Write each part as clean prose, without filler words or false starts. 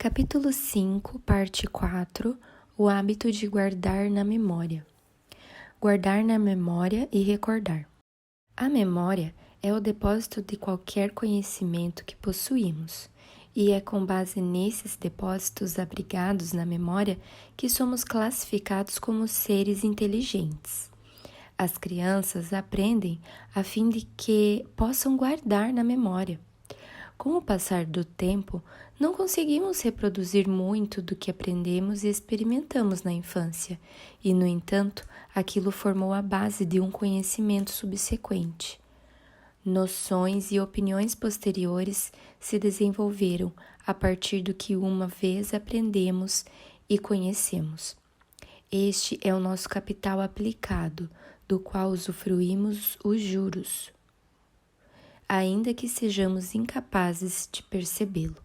Capítulo 5, parte 4. O hábito de guardar na memória. Guardar na memória e recordar. A memória é o depósito de qualquer conhecimento que possuímos, e é com base nesses depósitos abrigados na memória que somos classificados como seres inteligentes. As crianças aprendem a fim de que possam guardar na memória. Com o passar do tempo, não conseguimos reproduzir muito do que aprendemos e experimentamos na infância, e, no entanto, aquilo formou a base de um conhecimento subsequente. Noções e opiniões posteriores se desenvolveram a partir do que uma vez aprendemos e conhecemos. Este é o nosso capital aplicado, do qual usufruímos os juros, ainda que sejamos incapazes de percebê-lo.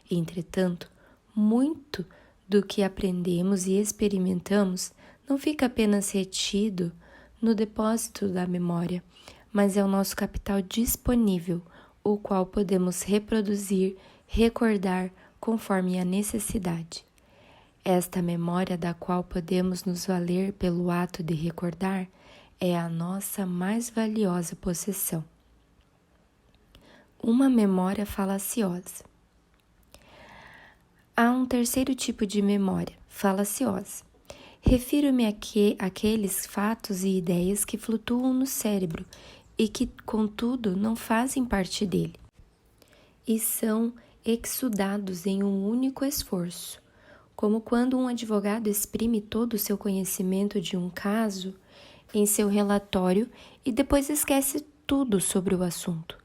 Entretanto, muito do que aprendemos e experimentamos não fica apenas retido no depósito da memória, mas é o nosso capital disponível, o qual podemos reproduzir, recordar conforme a necessidade. Esta memória da qual podemos nos valer pelo ato de recordar é a nossa mais valiosa possessão. Uma memória falaciosa. Há um terceiro tipo de memória, falaciosa. Refiro-me àqueles fatos e ideias que flutuam no cérebro e que, contudo, não fazem parte dele, e são exudados em um único esforço, como quando um advogado exprime todo o seu conhecimento de um caso em seu relatório e depois esquece tudo sobre o assunto.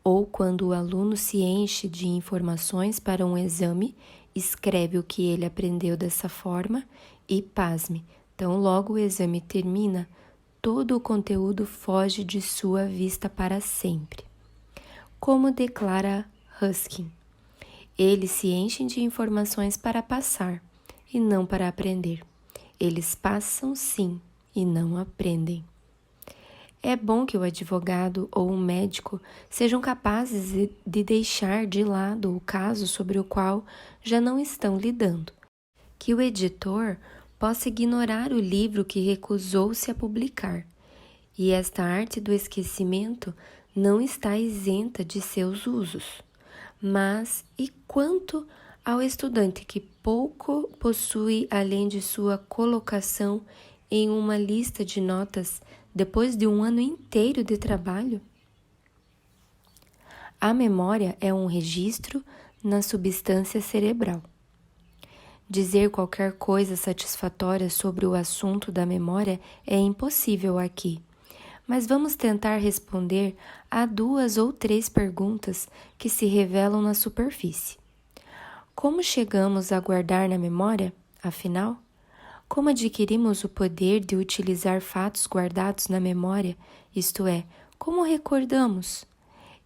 Ou quando o aluno se enche de informações para um exame, escreve o que ele aprendeu dessa forma e, pasme, tão logo o exame termina, todo o conteúdo foge de sua vista para sempre. Como declara Ruskin, eles se enchem de informações para passar e não para aprender. Eles passam sim e não aprendem. É bom que o advogado ou o médico sejam capazes de deixar de lado o caso sobre o qual já não estão lidando. Que o editor possa ignorar o livro que recusou-se a publicar. E esta arte do esquecimento não está isenta de seus usos. Mas e quanto ao estudante que pouco possui além de sua colocação em uma lista de notas depois de um ano inteiro de trabalho? A memória é um registro na substância cerebral. Dizer qualquer coisa satisfatória sobre o assunto da memória é impossível aqui, mas vamos tentar responder a 2 ou 3 perguntas que se revelam na superfície. Como chegamos a guardar na memória, afinal? Como adquirimos o poder de utilizar fatos guardados na memória, isto é, como recordamos?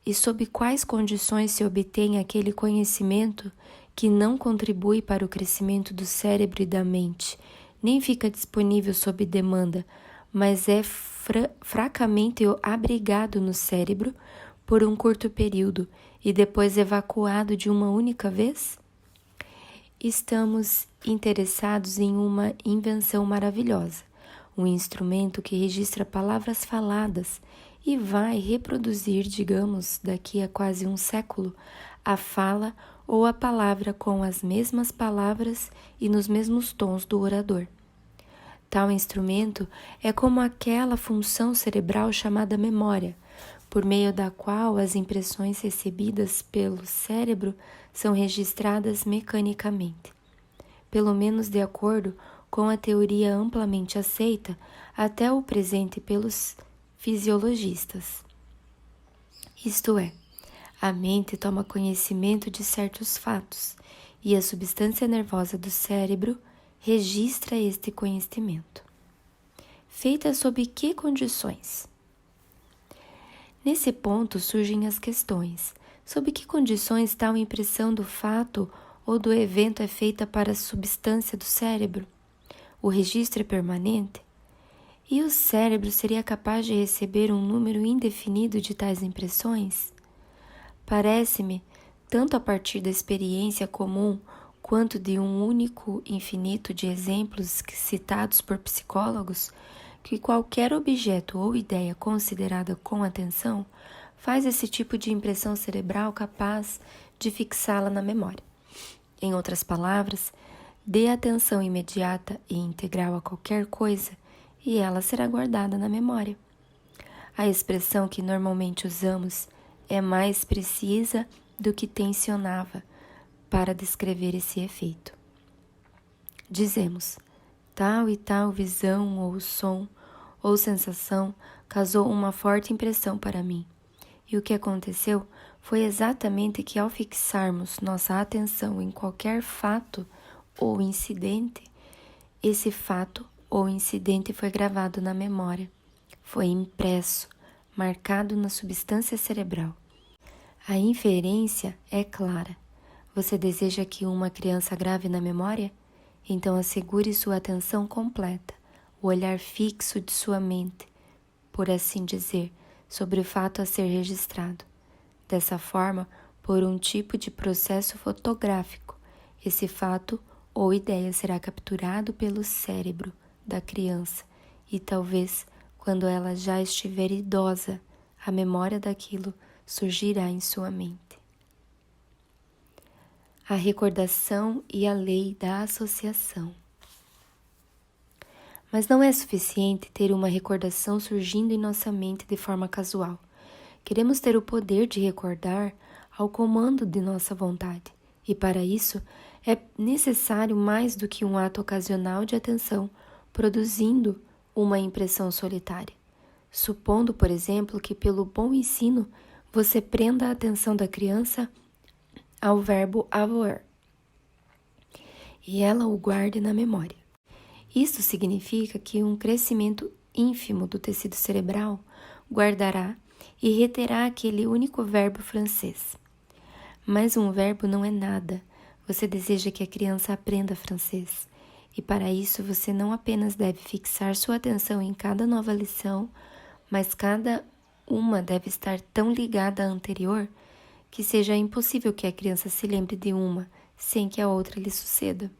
E sob quais condições se obtém aquele conhecimento que não contribui para o crescimento do cérebro e da mente, nem fica disponível sob demanda, mas é fracamente abrigado no cérebro por um curto período e depois evacuado de uma única vez? Estamos interessados em uma invenção maravilhosa, um instrumento que registra palavras faladas e vai reproduzir, digamos, daqui a quase um século, a fala ou a palavra com as mesmas palavras e nos mesmos tons do orador. Tal instrumento é como aquela função cerebral chamada memória, por meio da qual as impressões recebidas pelo cérebro são registradas mecanicamente, pelo menos de acordo com a teoria amplamente aceita até o presente pelos fisiologistas. Isto é, a mente toma conhecimento de certos fatos e a substância nervosa do cérebro registra este conhecimento. Feita sob que condições? Nesse ponto surgem as questões. Sob que condições tal impressão do fato ou do evento é feita para a substância do cérebro? O registro é permanente? E o cérebro seria capaz de receber um número indefinido de tais impressões? Parece-me, tanto a partir da experiência comum quanto de um único infinito de exemplos citados por psicólogos, que qualquer objeto ou ideia considerada com atenção faz esse tipo de impressão cerebral capaz de fixá-la na memória. Em outras palavras, dê atenção imediata e integral a qualquer coisa e ela será guardada na memória. A expressão que normalmente usamos é mais precisa do que tensionava para descrever esse efeito. Dizemos, tal e tal visão ou som ou sensação causou uma forte impressão para mim. E o que aconteceu foi exatamente que ao fixarmos nossa atenção em qualquer fato ou incidente, esse fato ou incidente foi gravado na memória, foi impresso, marcado na substância cerebral. A inferência é clara. Você deseja que uma criança grave na memória? Então assegure sua atenção completa, o olhar fixo de sua mente, por assim dizer, sobre o fato a ser registrado. Dessa forma, por um tipo de processo fotográfico, esse fato ou ideia será capturado pelo cérebro da criança e talvez, quando ela já estiver idosa, a memória daquilo surgirá em sua mente. A recordação e a lei da associação. Mas não é suficiente ter uma recordação surgindo em nossa mente de forma casual. Queremos ter o poder de recordar ao comando de nossa vontade, e para isso é necessário mais do que um ato ocasional de atenção, produzindo uma impressão solitária. Supondo, por exemplo, que pelo bom ensino você prenda a atenção da criança ao verbo avoir, e ela o guarde na memória. Isso significa que um crescimento ínfimo do tecido cerebral guardará e reterá aquele único verbo francês. Mas um verbo não é nada. Você deseja que a criança aprenda francês, e para isso você não apenas deve fixar sua atenção em cada nova lição, mas cada uma deve estar tão ligada à anterior que seja impossível que a criança se lembre de uma sem que a outra lhe suceda.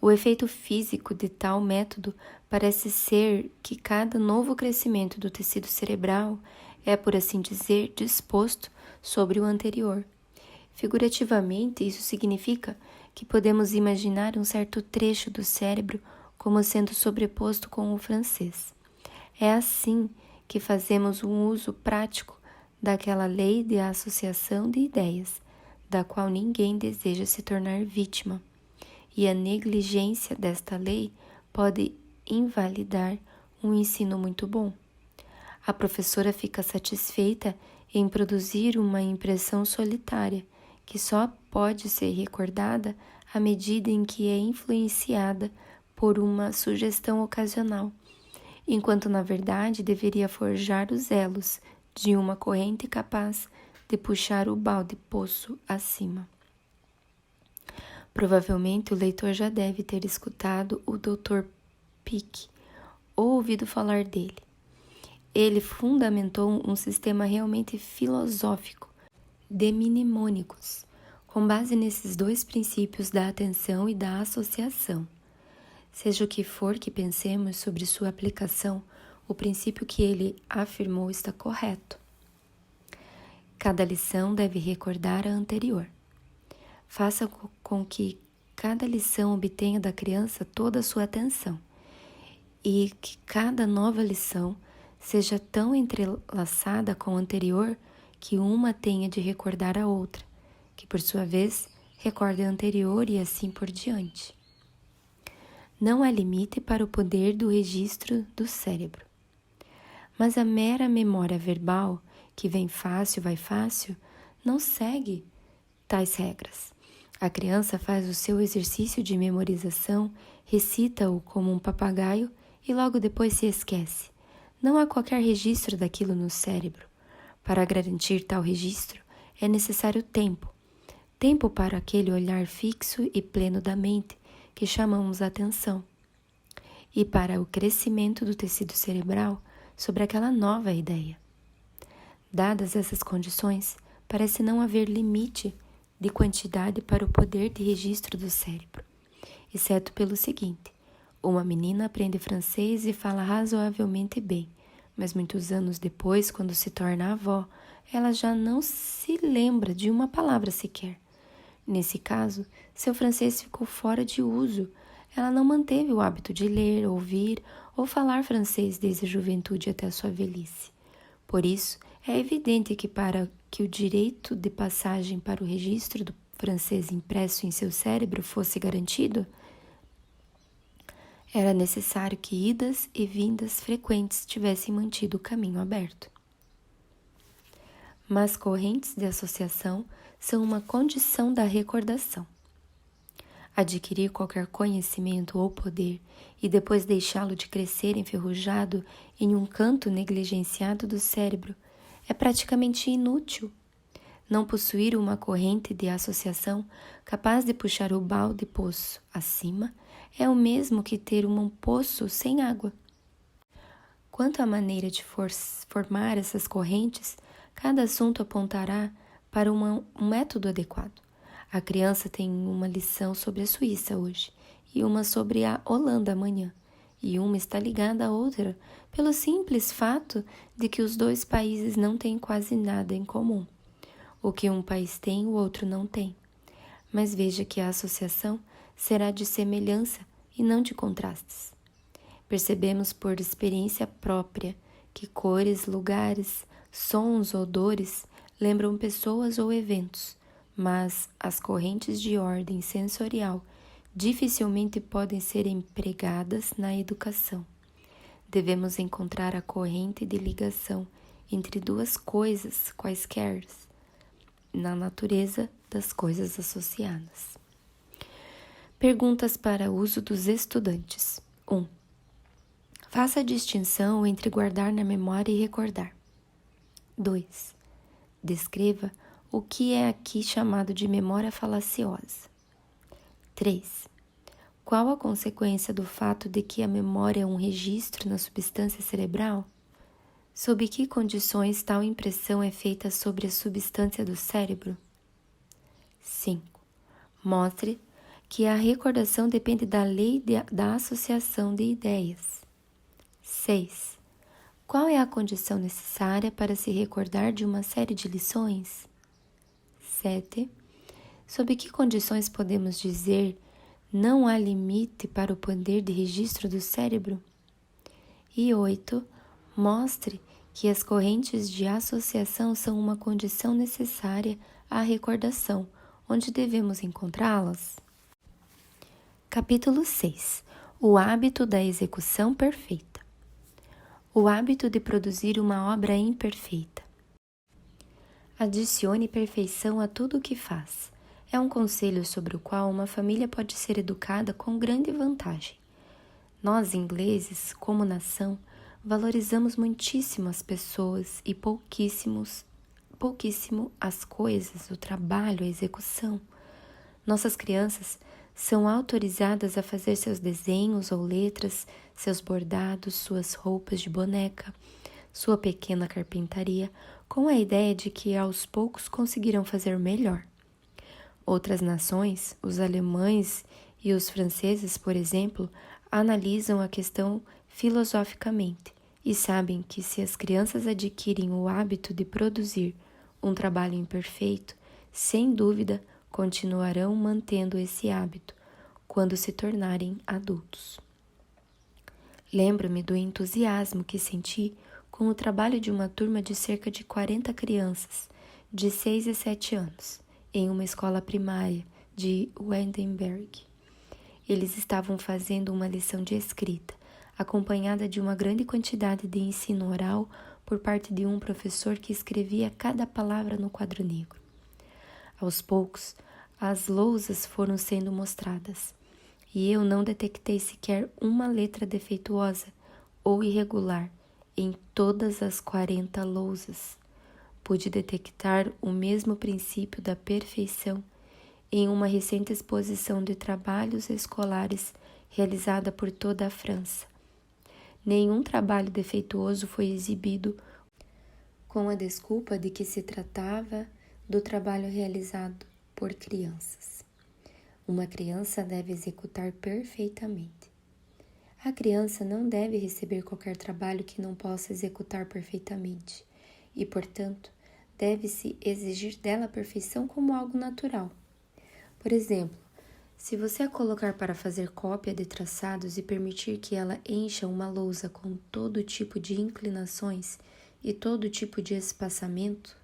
O efeito físico de tal método parece ser que cada novo crescimento do tecido cerebral é, por assim dizer, disposto sobre o anterior. Figurativamente, isso significa que podemos imaginar um certo trecho do cérebro como sendo sobreposto com o francês. É assim que fazemos um uso prático daquela lei de associação de ideias, da qual ninguém deseja se tornar vítima, e a negligência desta lei pode invalidar um ensino muito bom. A professora fica satisfeita em produzir uma impressão solitária, que só pode ser recordada à medida em que é influenciada por uma sugestão ocasional, enquanto na verdade deveria forjar os elos de uma corrente capaz de puxar o balde poço acima. Provavelmente o leitor já deve ter escutado o Dr. Peake ou ouvido falar dele. Ele fundamentou um sistema realmente filosófico de mnemônicos, com base nesses dois princípios da atenção e da associação. Seja o que for que pensemos sobre sua aplicação, o princípio que ele afirmou está correto. Cada lição deve recordar a anterior. Faça com que cada lição obtenha da criança toda a sua atenção e que cada nova lição seja tão entrelaçada com a anterior que uma tenha de recordar a outra, que por sua vez recorde a anterior e assim por diante. Não há limite para o poder do registro do cérebro. Mas a mera memória verbal, que vem fácil, vai fácil, não segue tais regras. A criança faz o seu exercício de memorização, recita-o como um papagaio e logo depois se esquece. Não há qualquer registro daquilo no cérebro. Para garantir tal registro, é necessário tempo. Tempo para aquele olhar fixo e pleno da mente, que chamamos atenção. E para o crescimento do tecido cerebral sobre aquela nova ideia. Dadas essas condições, parece não haver limite de quantidade para o poder de registro do cérebro, exceto pelo seguinte: uma menina aprende francês e fala razoavelmente bem, mas muitos anos depois, quando se torna avó, ela já não se lembra de uma palavra sequer. Nesse caso, seu francês ficou fora de uso. Ela não manteve o hábito de ler, ouvir ou falar francês desde a juventude até a sua velhice. Por isso, é evidente que para que o direito de passagem para o registro do francês impresso em seu cérebro fosse garantido, era necessário que idas e vindas frequentes tivessem mantido o caminho aberto. Mas correntes de associação são uma condição da recordação. Adquirir qualquer conhecimento ou poder e depois deixá-lo de crescer enferrujado em um canto negligenciado do cérebro é praticamente inútil. Não possuir uma corrente de associação capaz de puxar o balde poço acima é o mesmo que ter um poço sem água. Quanto à maneira de formar essas correntes, cada assunto apontará para um método adequado. A criança tem uma lição sobre a Suíça hoje e uma sobre a Holanda amanhã, e uma está ligada à outra pelo simples fato de que os dois países não têm quase nada em comum. O que um país tem, o outro não tem. Mas veja que a associação será de semelhança e não de contrastes. Percebemos por experiência própria que cores, lugares, sons, odores lembram pessoas ou eventos, mas as correntes de ordem sensorial dificilmente podem ser empregadas na educação. Devemos encontrar a corrente de ligação entre duas coisas quaisquer na natureza das coisas associadas. Perguntas para uso dos estudantes. 1. Faça a distinção entre guardar na memória e recordar. 2. Descreva o que é aqui chamado de memória falaciosa. 3. Qual a consequência do fato de que a memória é um registro na substância cerebral? Sob que condições tal impressão é feita sobre a substância do cérebro? 5. Mostre que a recordação depende da lei da associação de ideias. 6. Qual é a condição necessária para se recordar de uma série de lições? 7. Sob que condições podemos dizer não há limite para o poder de registro do cérebro? E 8. Mostre que as correntes de associação são uma condição necessária à recordação, onde devemos encontrá-las. Capítulo 6. O hábito da execução perfeita. O hábito de produzir uma obra imperfeita. Adicione perfeição a tudo o que faz. É um conselho sobre o qual uma família pode ser educada com grande vantagem. Nós, ingleses, como nação, valorizamos muitíssimo as pessoas e pouquíssimo as coisas, o trabalho, a execução. Nossas crianças são autorizadas a fazer seus desenhos ou letras, seus bordados, suas roupas de boneca, sua pequena carpintaria, com a ideia de que aos poucos conseguirão fazer melhor. Outras nações, os alemães e os franceses, por exemplo, analisam a questão filosoficamente e sabem que se as crianças adquirem o hábito de produzir um trabalho imperfeito, sem dúvida continuarão mantendo esse hábito quando se tornarem adultos. Lembro-me do entusiasmo que senti com o trabalho de uma turma de cerca de 40 crianças, de 6 e 7 anos, em uma escola primária de Wittenberg. Eles estavam fazendo uma lição de escrita, acompanhada de uma grande quantidade de ensino oral por parte de um professor que escrevia cada palavra no quadro negro. Aos poucos, as lousas foram sendo mostradas, e eu não detectei sequer uma letra defeituosa ou irregular em todas as 40 lousas. Pude detectar o mesmo princípio da perfeição em uma recente exposição de trabalhos escolares realizada por toda a França. Nenhum trabalho defeituoso foi exibido com a desculpa de que se tratava do trabalho realizado por crianças. Uma criança deve executar perfeitamente. A criança não deve receber qualquer trabalho que não possa executar perfeitamente e, portanto, deve-se exigir dela a perfeição como algo natural. Por exemplo, se você a colocar para fazer cópia de traçados e permitir que ela encha uma lousa com todo tipo de inclinações e todo tipo de espaçamento,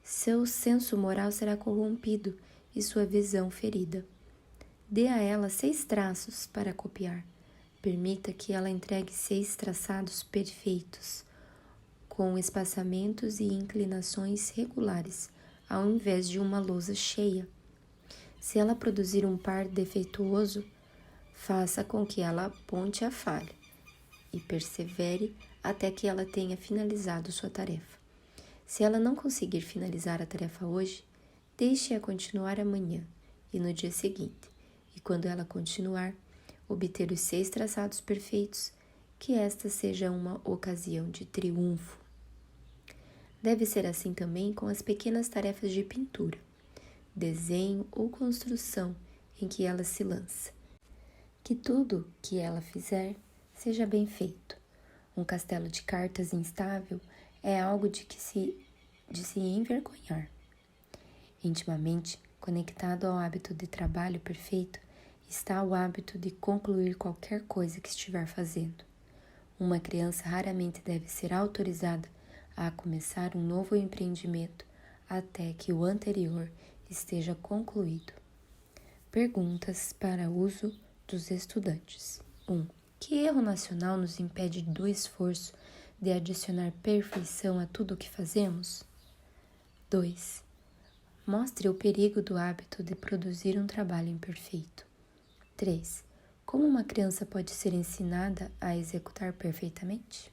seu senso moral será corrompido e sua visão ferida. Dê a ela 6 traços para copiar. Permita que ela entregue 6 traçados perfeitos, com espaçamentos e inclinações regulares, ao invés de uma lousa cheia. Se ela produzir um par defeituoso, faça com que ela aponte a falha e persevere até que ela tenha finalizado sua tarefa. Se ela não conseguir finalizar a tarefa hoje, deixe-a continuar amanhã e no dia seguinte, e quando ela continuar, obter os 6 traçados perfeitos, que esta seja uma ocasião de triunfo. Deve ser assim também com as pequenas tarefas de pintura, desenho ou construção em que ela se lança. Que tudo que ela fizer seja bem feito. Um castelo de cartas instável é algo de se envergonhar. Intimamente conectado ao hábito de trabalho perfeito está o hábito de concluir qualquer coisa que estiver fazendo. Uma criança raramente deve ser autorizada a começar um novo empreendimento até que o anterior esteja concluído. Perguntas para uso dos estudantes. 1. Que erro nacional nos impede do esforço de adicionar perfeição a tudo o que fazemos? 2. Mostre o perigo do hábito de produzir um trabalho imperfeito. 3. Como uma criança pode ser ensinada a executar perfeitamente?